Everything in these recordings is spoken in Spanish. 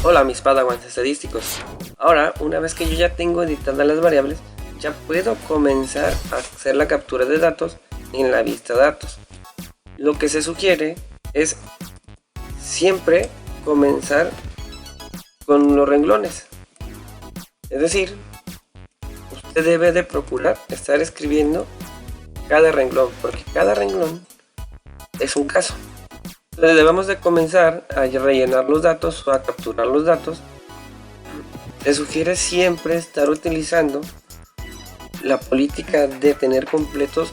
Hola mis Padawans estadísticos. Ahora, una vez que yo ya tengo editadas las variables, ya puedo comenzar a hacer la captura de datos en la vista datos. Lo que se sugiere es siempre comenzar con los renglones. Es decir, usted debe de procurar estar escribiendo cada renglón, porque cada renglón es un caso. Entonces debemos de comenzar a rellenar los datos o a capturar los datos. Se sugiere siempre estar utilizando la política de tener completos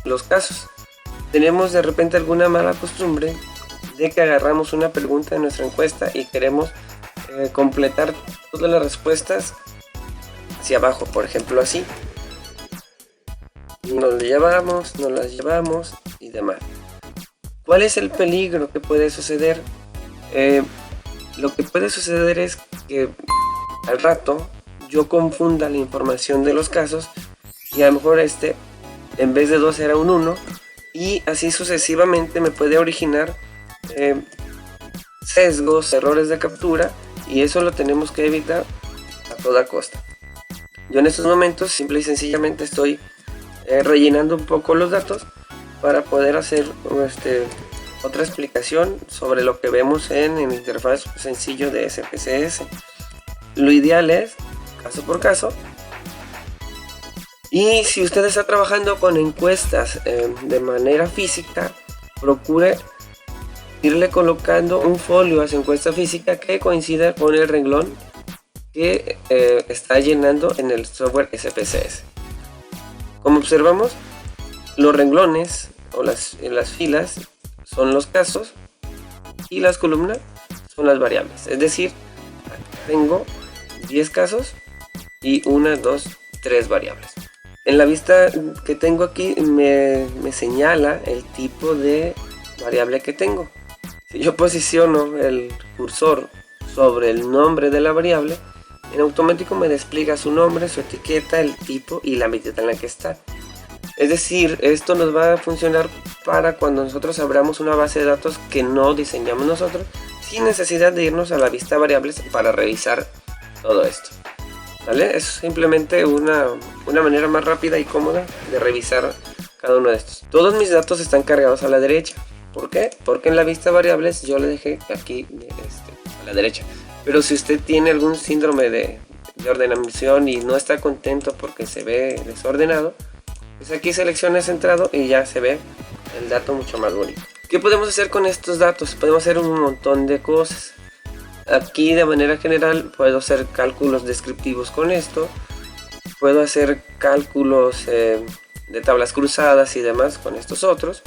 los casos. Tenemos de repente alguna mala costumbre de que agarramos una pregunta de nuestra encuesta y queremos completar todas las respuestas hacia abajo, por ejemplo así. Nos las llevamos y demás. ¿Cuál es el peligro que puede suceder? Lo que puede suceder es que al rato yo confunda la información de los casos y a lo mejor en vez de 2 era un 1 y así sucesivamente me puede originar sesgos, errores de captura, y eso lo tenemos que evitar a toda costa. Yo en estos momentos simple y sencillamente estoy rellenando un poco los datos para poder hacer otra explicación sobre lo que vemos en el interfaz sencillo de SPSS. Lo ideal es caso por caso, y si usted está trabajando con encuestas de manera física, procure irle colocando un folio a su encuesta física que coincida con el renglón que está llenando en el software SPSS. Como observamos, los renglones o las filas son los casos y las columnas son las variables. Es decir, tengo 10 casos y 1, 2, 3 variables. En la vista que tengo aquí me señala el tipo de variable que tengo. Si yo posiciono el cursor sobre el nombre de la variable, en automático me despliega su nombre, su etiqueta, el tipo y la medida en la que está. Es decir, esto nos va a funcionar para cuando nosotros abramos una base de datos que no diseñamos nosotros, sin necesidad de irnos a la vista variables para revisar todo esto. ¿Vale? Es simplemente una manera más rápida y cómoda de revisar cada uno de estos. Todos mis datos están cargados a la derecha. ¿Por qué? Porque en la vista variables yo le dejé aquí a la derecha. Pero si usted tiene algún síndrome de ordenación y no está contento porque se ve desordenado, pues aquí selecciona centrado y ya se ve el dato mucho más bonito. ¿Qué podemos hacer con estos datos? Podemos hacer un montón de cosas. Aquí de manera general puedo hacer cálculos descriptivos con esto. Puedo hacer cálculos de tablas cruzadas y demás con estos otros.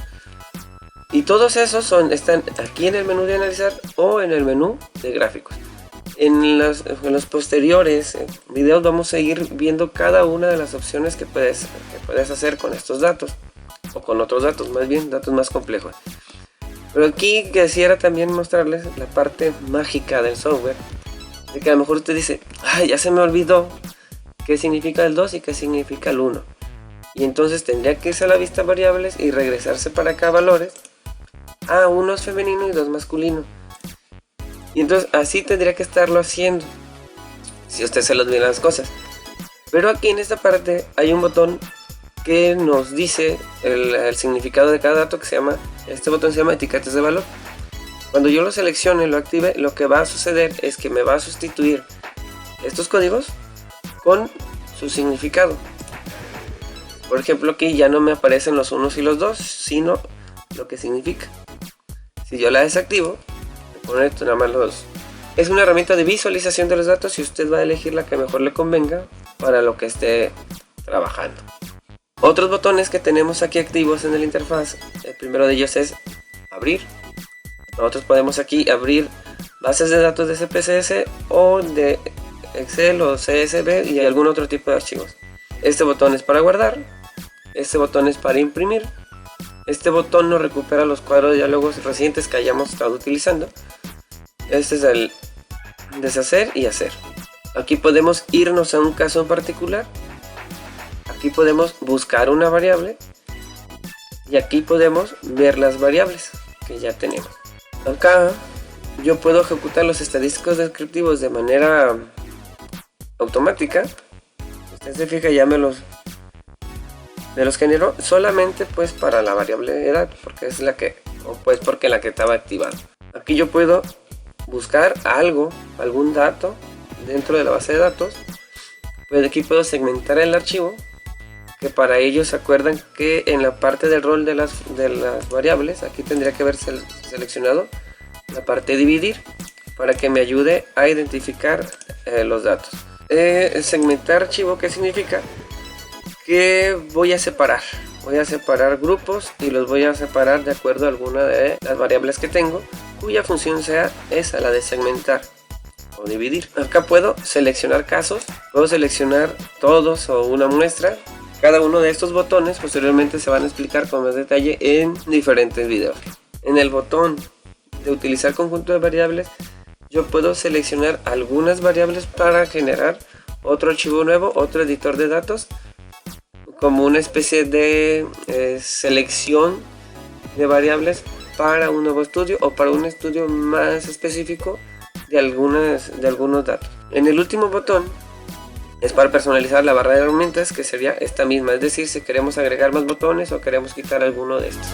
Y todos esos están aquí en el menú de analizar o en el menú de gráficos. En los posteriores videos vamos a ir viendo cada una de las opciones que puedes hacer con estos datos. O con otros datos, más bien datos más complejos. Pero aquí quisiera también mostrarles la parte mágica del software. De que a lo mejor usted dice, ay, ya se me olvidó qué significa el 2 y qué significa el 1. Y entonces tendría que irse a la vista variables y regresarse para acá a valores. Ah, 1 es femenino y 2 masculino. Y entonces así tendría que estarlo haciendo si usted se le olvidan las cosas. Pero aquí en esta parte hay un botón que nos dice el significado de cada dato, que este botón se llama etiquetas de valor. Cuando yo lo seleccione y lo active, lo que va a suceder es que me va a sustituir estos códigos con su significado. Por ejemplo, aquí ya no me aparecen los 1 y los 2, sino lo que significa. Si yo la desactivo, poner esto nada más los... Es una herramienta de visualización de los datos y usted va a elegir la que mejor le convenga para lo que esté trabajando. Otros botones que tenemos aquí activos en la interfaz, el primero de ellos es abrir. Nosotros podemos aquí abrir bases de datos de SPSS o de Excel o CSV y algún otro tipo de archivos. Este botón es para guardar, este botón es para imprimir. Este botón nos recupera los cuadros de diálogos recientes que hayamos estado utilizando. Este es el deshacer y hacer. Aquí podemos irnos a un caso en particular. Aquí podemos buscar una variable. Y aquí podemos ver las variables que ya tenemos. Acá yo puedo ejecutar los estadísticos descriptivos de manera automática. Usted se fija, ya me los generó solamente pues para la variable edad, porque es la que, o pues porque la que estaba activada. Aquí yo puedo buscar algún dato dentro de la base de datos. Pues aquí puedo segmentar el archivo, que para ello se acuerdan que en la parte del rol de las variables, aquí tendría que haber seleccionado la parte dividir, para que me ayude a identificar los datos. Segmentar archivo, ¿qué significa? Que voy a separar grupos y los voy a separar de acuerdo a alguna de las variables que tengo, cuya función sea esa, la de segmentar o dividir. Acá puedo seleccionar casos, puedo seleccionar todos o una muestra. Cada uno de estos botones posteriormente se van a explicar con más detalle en diferentes videos. En el botón de utilizar conjunto de variables, yo puedo seleccionar algunas variables para generar otro archivo nuevo, otro editor de datos, como una especie de selección de variables para un nuevo estudio o para un estudio más específico de algunos datos. En el último botón es para personalizar la barra de herramientas, que sería esta misma, es decir, si queremos agregar más botones o queremos quitar alguno de estos.